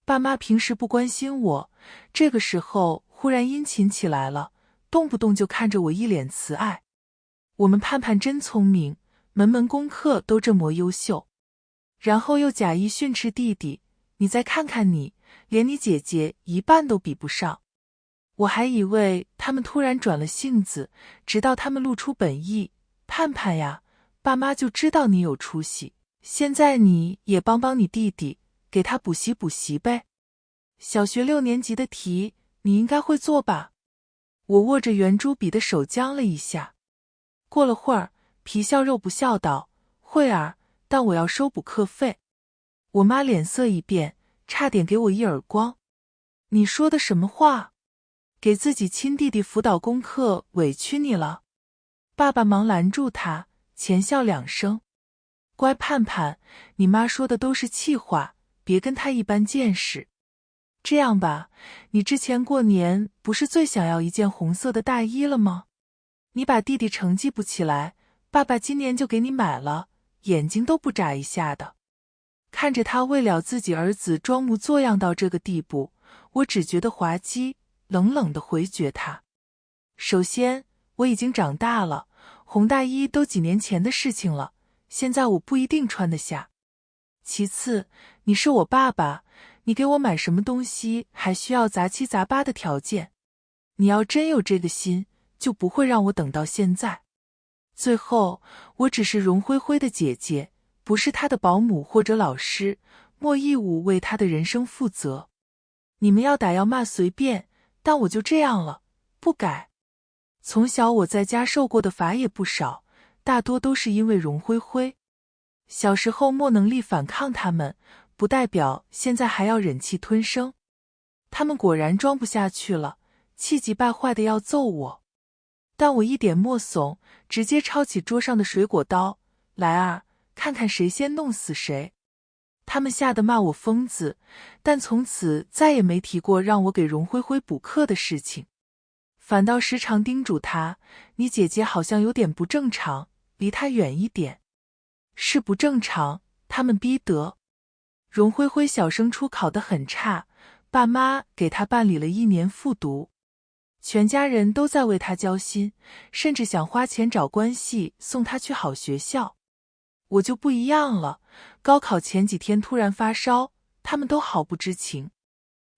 爸妈平时不关心我，这个时候忽然殷勤起来了，动不动就看着我一脸慈爱。我们盼盼真聪明，门门功课都这么优秀。然后又假意训斥弟弟，你再看看你，连你姐姐一半都比不上。我还以为他们突然转了性子，直到他们露出本意，盼盼呀，爸妈就知道你有出息，现在你也帮帮你弟弟，给他补习补习呗。小学6年级的题，你应该会做吧？我握着圆珠笔的手僵了一下。过了会儿，皮笑肉不笑道，会儿，但我要收补课费。我妈脸色一变，差点给我一耳光。你说的什么话？给自己亲弟弟辅导功课委屈你了？爸爸忙拦住他，前笑2声。乖盼盼，你妈说的都是气话，别跟她一般见识。这样吧，你之前过年不是最想要一件红色的大衣了吗？你把弟弟成绩补起来，爸爸今年就给你买了，眼睛都不眨一下的。看着他为了自己儿子装模作样到这个地步，我只觉得滑稽，冷冷地回绝他。首先，我已经长大了，红大衣都几年前的事情了，现在我不一定穿得下。其次，你是我爸爸，你给我买什么东西还需要杂七杂八的条件。你要真有这个心，就不会让我等到现在。最后，我只是荣辉辉的姐姐，不是他的保姆或者老师，莫义务为他的人生负责。你们要打要骂随便，但我就这样了，不改。从小我在家受过的罚也不少，大多都是因为荣辉辉。小时候莫能力反抗他们，不代表现在还要忍气吞声。他们果然装不下去了，气急败坏的要揍我。但我一点莫怂，直接抄起桌上的水果刀，来儿，看看谁先弄死谁。他们吓得骂我疯子，但从此再也没提过让我给荣辉辉补课的事情，反倒时常叮嘱他，你姐姐好像有点不正常，离她远一点。是不正常，他们逼得。荣辉辉小升初考得很差，爸妈给他办理了1年复读。全家人都在为他焦心，甚至想花钱找关系送他去好学校。我就不一样了，高考前几天突然发烧，他们都毫不知情。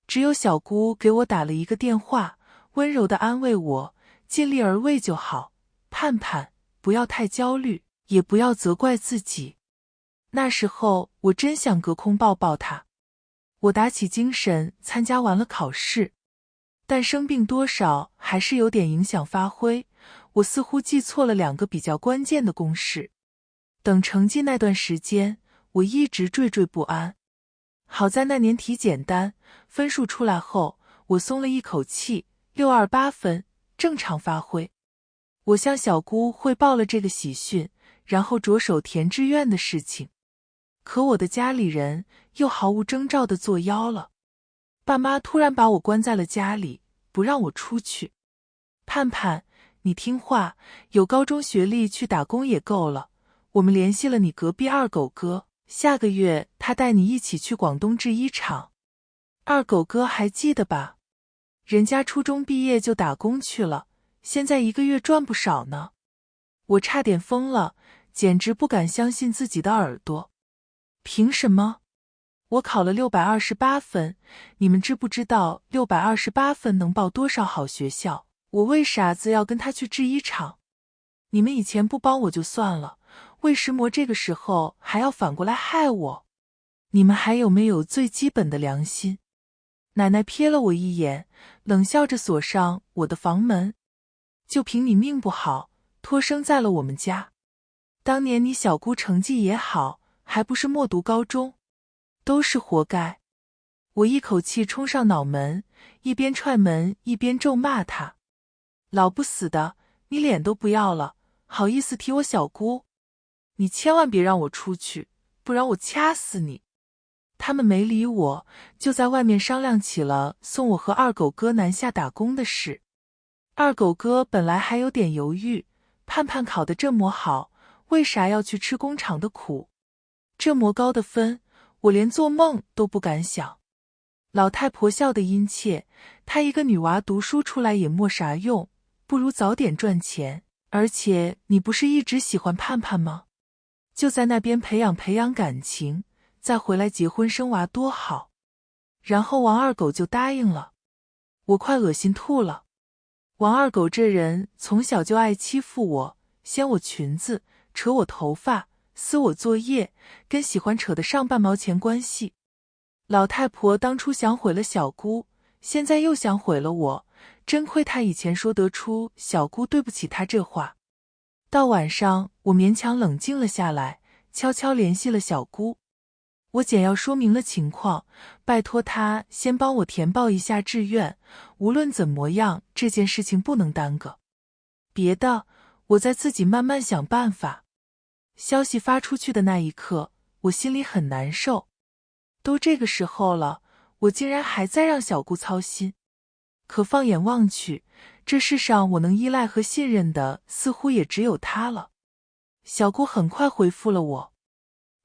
只有小姑给我打了一个电话，温柔地安慰我，尽力而为就好，盼盼，不要太焦虑，也不要责怪自己。那时候我真想隔空抱抱他。我打起精神参加完了考试，但生病多少还是有点影响发挥，我似乎记错了2个比较关键的公式。等成绩那段时间，我一直惴惴不安。好在那年体检单分数出来后，我松了一口气，628分，正常发挥。我向小姑汇报了这个喜讯，然后着手填志愿的事情。可我的家里人又毫无征兆地作妖了。爸妈突然把我关在了家里，不让我出去。盼盼，你听话，有高中学历去打工也够了。我们联系了你隔壁二狗哥，下个月他带你一起去广东制衣厂。二狗哥还记得吧？人家初中毕业就打工去了，现在1个月赚不少呢。我差点疯了，简直不敢相信自己的耳朵。凭什么？我考了628分，你们知不知道628分能报多少好学校？我为啥子要跟他去制衣厂？你们以前不帮我就算了，为什么这个时候还要反过来害我？你们还有没有最基本的良心？奶奶瞥了我一眼，冷笑着锁上我的房门。就凭你命不好，托生在了我们家。当年你小姑成绩也好，还不是默读高中，都是活该。我一口气冲上脑门，一边踹门一边咒骂他。老不死的，你脸都不要了，好意思提我小姑？你千万别让我出去，不然我掐死你。他们没理我，就在外面商量起了送我和二狗哥南下打工的事。二狗哥本来还有点犹豫，盼盼考得这么好，为啥要去吃工厂的苦？这么高的分，我连做梦都不敢想。老太婆笑得殷切，她一个女娃读书出来也没啥用，不如早点赚钱。而且你不是一直喜欢盼盼吗？就在那边培养培养感情，再回来结婚生娃多好。然后王二狗就答应了。我快恶心吐了。王二狗这人从小就爱欺负我，掀我裙子，扯我头发，撕我作业，跟喜欢扯得上半毛钱关系。老太婆当初想毁了小姑，现在又想毁了我，真亏她以前说得出小姑对不起她这话。到晚上，我勉强冷静了下来，悄悄联系了小姑。我简要说明了情况，拜托她先帮我填报一下志愿，无论怎么样，这件事情不能耽搁。别的，我再自己慢慢想办法。消息发出去的那一刻，我心里很难受。都这个时候了，我竟然还在让小姑操心。可放眼望去，这世上我能依赖和信任的似乎也只有她了。小姑很快回复了我，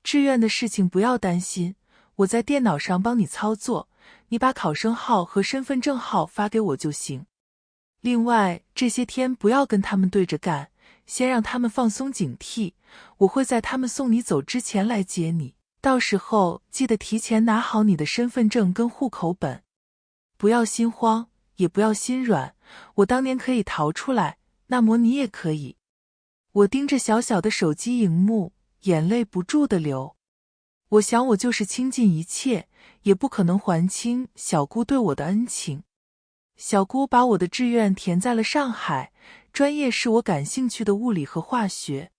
志愿的事情不要担心，我在电脑上帮你操作，你把考生号和身份证号发给我就行。另外，这些天不要跟他们对着干，先让他们放松警惕，我会在他们送你走之前来接你，到时候记得提前拿好你的身份证跟户口本。不要心慌，也不要心软，我当年可以逃出来，那么你也可以。我盯着小小的手机荧幕，眼泪不住地流。我想我就是倾尽一切，也不可能还清小姑对我的恩情。小姑把我的志愿填在了上海，专业是我感兴趣的物理和化学。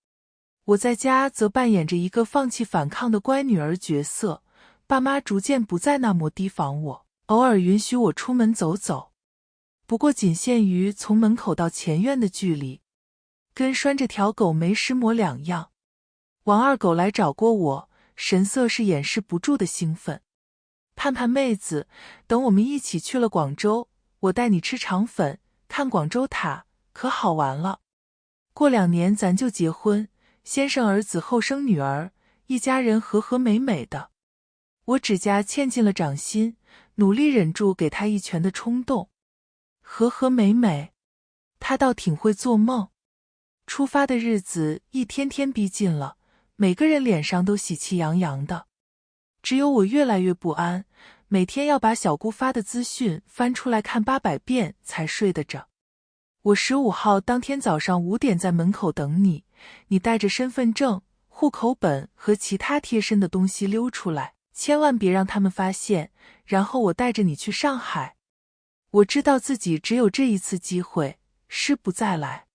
我在家则扮演着一个放弃反抗的乖女儿角色，爸妈逐渐不再那么提防我，偶尔允许我出门走走，不过仅限于从门口到前院的距离，跟拴着条狗没什么两样。王二狗来找过我，神色是掩饰不住的兴奋。盼盼妹子，等我们一起去了广州，我带你吃肠粉，看广州塔，可好玩了。过2年咱就结婚，先生儿子后生女儿，一家人和和美美的。我指甲嵌进了掌心，努力忍住给他一拳的冲动。和和美美，他倒挺会做梦。出发的日子一天天逼近了，每个人脸上都喜气洋洋的，只有我越来越不安，每天要把小姑发的资讯翻出来看800遍才睡得着。我15号当天早上5点在门口等你，你带着身份证、户口本和其他贴身的东西溜出来，千万别让他们发现，然后我带着你去上海。我知道自己只有这一次机会，失不再来。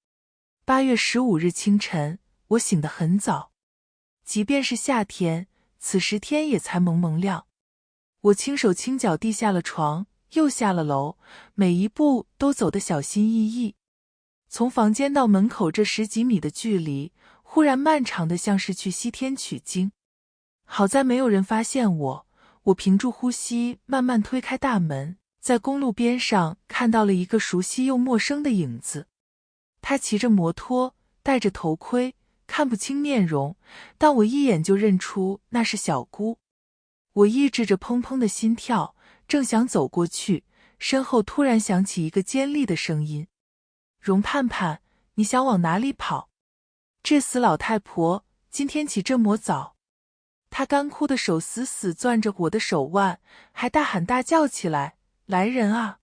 8月15日清晨，我醒得很早，即便是夏天，此时天也才蒙蒙亮。我轻手轻脚地下了床，又下了楼，每一步都走得小心翼翼。从房间到门口这10几米的距离，忽然漫长的像是去西天取经。好在没有人发现我，我屏住呼吸，慢慢推开大门，在公路边上看到了一个熟悉又陌生的影子。他骑着摩托，戴着头盔，看不清面容，但我一眼就认出那是小姑。我抑制着砰砰的心跳，正想走过去，身后突然响起一个尖利的声音：容盼盼，你想往哪里跑？这死老太婆，今天起这么早。她干枯的手死死攥着我的手腕，还大喊大叫起来：来人啊！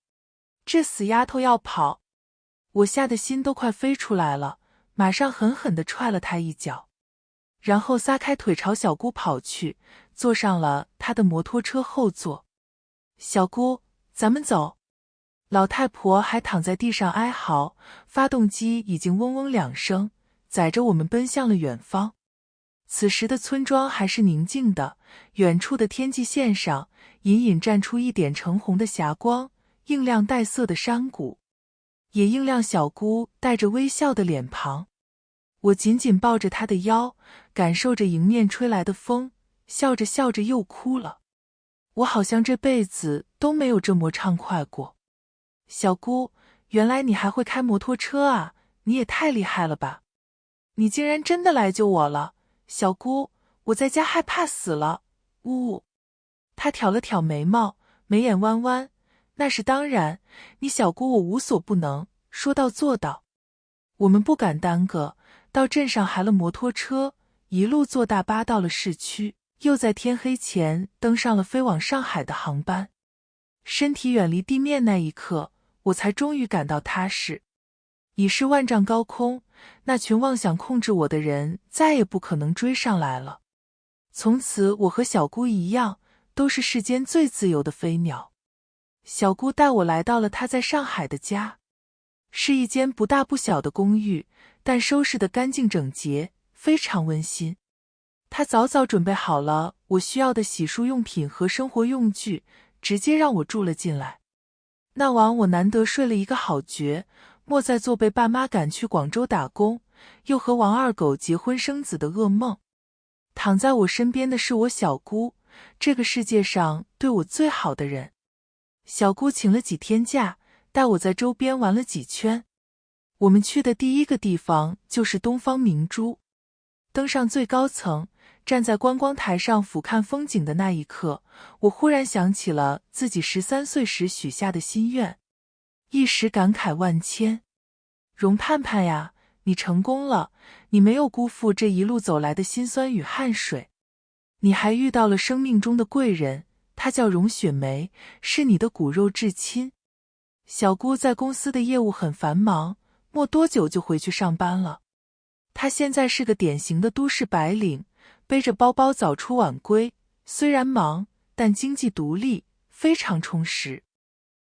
这死丫头要跑！我吓得心都快飞出来了，马上狠狠地踹了她一脚，然后撒开腿朝小姑跑去，坐上了她的摩托车后座。小姑，咱们走。老太婆还躺在地上哀嚎，发动机已经嗡嗡2声，载着我们奔向了远方。此时的村庄还是宁静的，远处的天际线上隐隐绽出一点橙红的霞光，映亮带色的山谷，也映亮小姑带着微笑的脸庞。我紧紧抱着她的腰，感受着迎面吹来的风，笑着笑着又哭了。我好像这辈子都没有这么畅快过。小姑，原来你还会开摩托车啊，你也太厉害了吧！你竟然真的来救我了，小姑，我在家害怕死了，呜呜。她挑了挑眉毛，眉眼弯弯，那是当然，你小姑我无所不能，说到做到。我们不敢耽搁，到镇上还了摩托车，一路坐大巴到了市区，又在天黑前登上了飞往上海的航班。身体远离地面那一刻，我才终于感到踏实。已是万丈高空，那群妄想控制我的人再也不可能追上来了。从此我和小姑一样，都是世间最自由的飞鸟。小姑带我来到了她在上海的家，是一间不大不小的公寓，但收拾得干净整洁，非常温馨。她早早准备好了我需要的洗漱用品和生活用具，直接让我住了进来。那晚我难得睡了一个好觉，莫再做被爸妈赶去广州打工，又和王二狗结婚生子的噩梦。躺在我身边的是我小姑，这个世界上对我最好的人。小姑请了几天假，带我在周边玩了几圈。我们去的第一个地方就是东方明珠。登上最高层，站在观光台上俯瞰风景的那一刻，我忽然想起了自己13岁时许下的心愿，一时感慨万千。容盼盼呀，你成功了，你没有辜负这一路走来的辛酸与汗水。你还遇到了生命中的贵人，她叫容雪梅，是你的骨肉至亲。小姑在公司的业务很繁忙，没多久就回去上班了。她现在是个典型的都市白领，背着包包早出晚归，虽然忙，但经济独立，非常充实。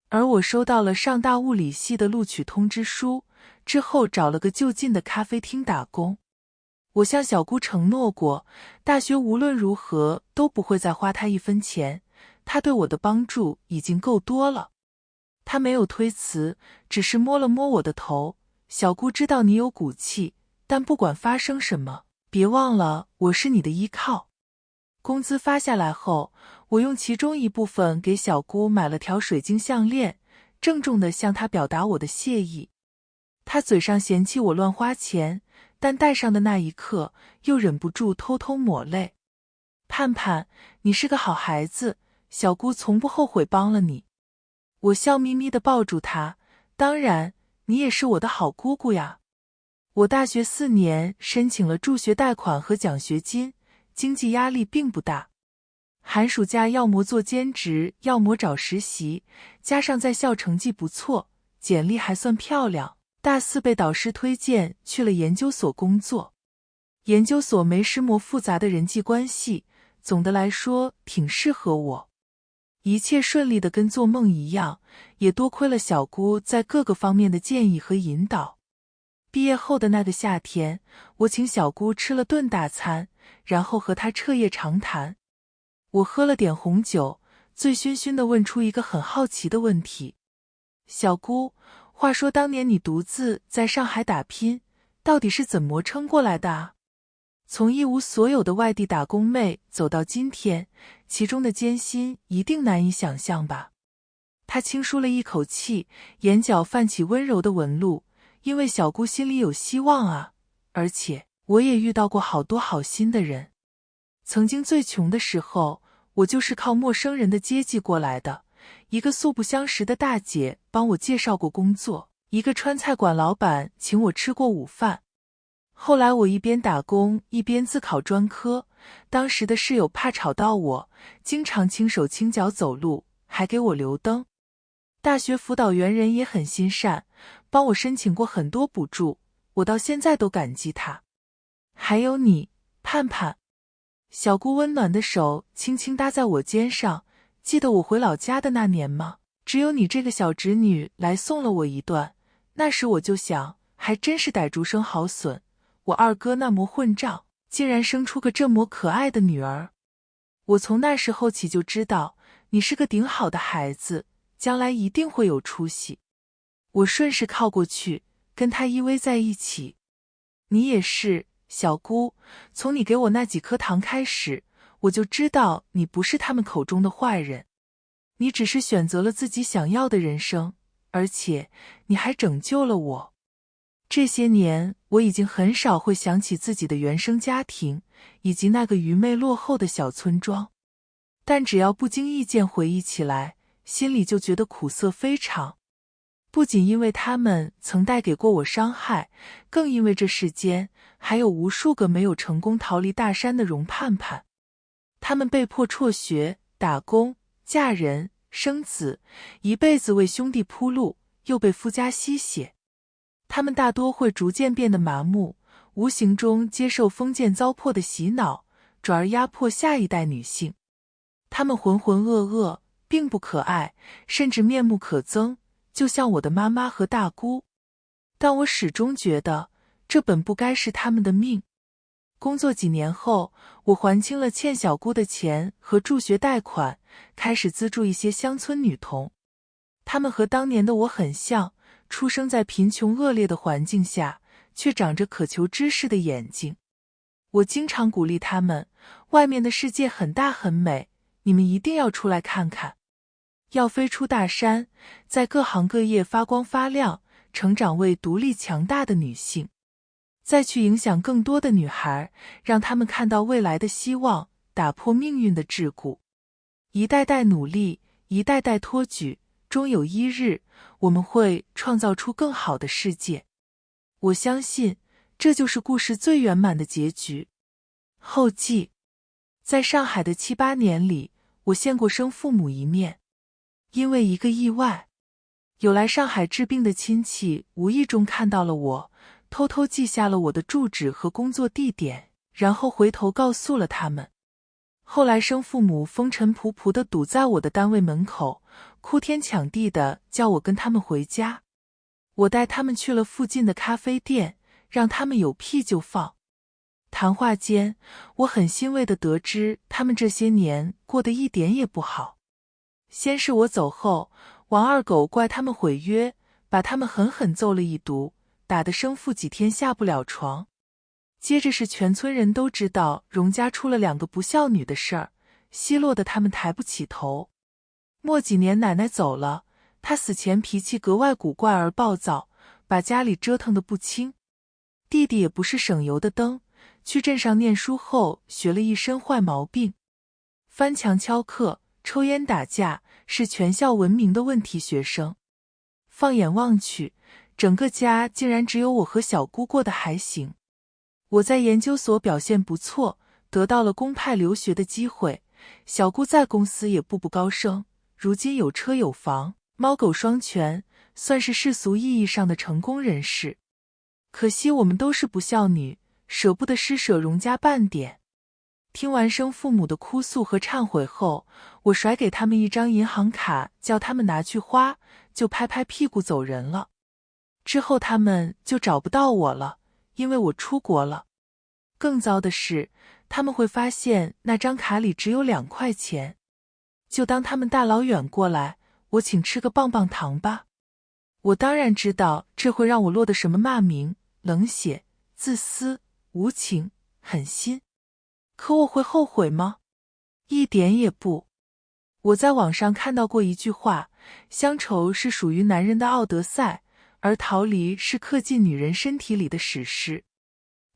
而我收到了上大物理系的录取通知书，之后找了个就近的咖啡厅打工。我向小姑承诺过，大学无论如何都不会再花她一分钱，她对我的帮助已经够多了。她没有推辞，只是摸了摸我的头，小姑知道你有骨气，但不管发生什么，别忘了我是你的依靠。工资发下来后，我用其中一部分给小姑买了条水晶项链，郑重地向她表达我的谢意。她嘴上嫌弃我乱花钱，但戴上的那一刻，又忍不住偷偷抹泪。盼盼，你是个好孩子，小姑从不后悔帮了你。我笑眯眯地抱住她，当然，你也是我的好姑姑呀。我大学4年申请了助学贷款和奖学金，经济压力并不大。寒暑假要么做兼职，要么找实习，加上在校成绩不错，简历还算漂亮，大4被导师推荐去了研究所工作。研究所没什么复杂的人际关系，总的来说挺适合我。一切顺利的跟做梦一样，也多亏了小姑在各个方面的建议和引导。毕业后的那个夏天，我请小姑吃了顿大餐，然后和她彻夜长谈。我喝了点红酒，醉醺醺地问出一个很好奇的问题：小姑，话说当年你独自在上海打拼，到底是怎么撑过来的啊？从一无所有的外地打工妹走到今天，其中的艰辛一定难以想象吧？她轻舒了一口气，眼角泛起温柔的纹路，因为小姑心里有希望啊，而且我也遇到过好多好心的人。曾经最穷的时候，我就是靠陌生人的接济过来的。一个素不相识的大姐帮我介绍过工作，一个川菜馆老板请我吃过午饭。后来我一边打工一边自考专科，当时的室友怕吵到我，经常轻手轻脚走路，还给我留灯。大学辅导员人也很心善，帮我申请过很多补助，我到现在都感激他。还有你，盼盼。小姑温暖的手轻轻搭在我肩上，记得我回老家的那年吗？只有你这个小侄女来送了我一段，那时我就想，还真是逮竹生好笋，我二哥那么混账，竟然生出个这么可爱的女儿。我从那时候起就知道，你是个顶好的孩子，将来一定会有出息。我顺势靠过去，跟她依偎在一起。你也是，小姑，从你给我那几颗糖开始，我就知道你不是他们口中的坏人。你只是选择了自己想要的人生，而且你还拯救了我。这些年，我已经很少会想起自己的原生家庭，以及那个愚昧落后的小村庄。但只要不经意间回忆起来，心里就觉得苦涩非常。不仅因为他们曾带给过我伤害，更因为这世间还有无数个没有成功逃离大山的容盼盼。他们被迫辍学、打工、嫁人、生子，一辈子为兄弟铺路，又被夫家吸血。他们大多会逐渐变得麻木，无形中接受封建糟粕的洗脑，转而压迫下一代女性。他们浑浑噩噩，并不可爱，甚至面目可憎，就像我的妈妈和大姑。但我始终觉得，这本不该是他们的命。工作几年后，我还清了欠小姑的钱和助学贷款，开始资助一些乡村女童。她们和当年的我很像，出生在贫穷恶劣的环境下，却长着渴求知识的眼睛。我经常鼓励她们，外面的世界很大很美，你们一定要出来看看。要飞出大山，在各行各业发光发亮，成长为独立强大的女性。再去影响更多的女孩，让她们看到未来的希望，打破命运的桎梏。一代代努力，一代代托举，终有一日，我们会创造出更好的世界。我相信，这就是故事最圆满的结局。后记：在上海的7、8年里，我见过生父母一面。因为一个意外，有来上海治病的亲戚无意中看到了我，偷偷记下了我的住址和工作地点，然后回头告诉了他们。后来生父母风尘仆仆地堵在我的单位门口，哭天抢地地叫我跟他们回家。我带他们去了附近的咖啡店，让他们有屁就放。谈话间，我很欣慰地得知他们这些年过得一点也不好。先是我走后，王二狗怪他们毁约，把他们狠狠揍了一毒，打得生父几天下不了床。接着是全村人都知道荣家出了2个不孝女的事儿，奚落得他们抬不起头。末几年奶奶走了，她死前脾气格外古怪而暴躁，把家里折腾得不轻。弟弟也不是省油的灯，去镇上念书后学了一身坏毛病，翻墙翘课，抽烟打架，是全校闻名的问题学生。放眼望去，整个家竟然只有我和小姑过得还行。我在研究所表现不错，得到了公派留学的机会。小姑在公司也步步高升，如今有车有房，猫狗双全，算是世俗意义上的成功人士。可惜我们都是不孝女，舍不得施舍荣家半点。听完生父母的哭诉和忏悔后，我甩给他们一张银行卡，叫他们拿去花，就拍拍屁股走人了。之后他们就找不到我了，因为我出国了。更糟的是，他们会发现那张卡里只有2块钱。就当他们大老远过来，我请吃个棒棒糖吧。我当然知道这会让我落得什么骂名：冷血、自私、无情、狠心。可我会后悔吗？一点也不。我在网上看到过一句话：乡愁是属于男人的奥德赛，而逃离是刻进女人身体里的史诗。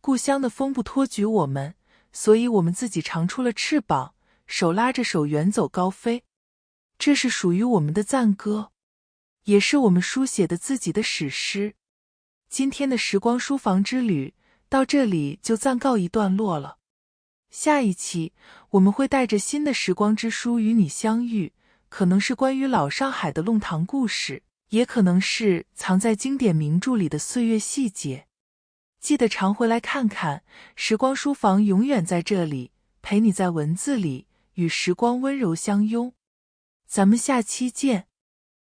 故乡的风不托举我们，所以我们自己长出了翅膀，手拉着手远走高飞。这是属于我们的赞歌，也是我们书写的自己的史诗。今天的时光书房之旅到这里就暂告一段落了。下一期我们会带着新的时光之书与你相遇，可能是关于老上海的弄堂故事，也可能是藏在经典名著里的岁月细节。记得常回来看看，时光书房永远在这里，陪你在文字里与时光温柔相拥。咱们下期见。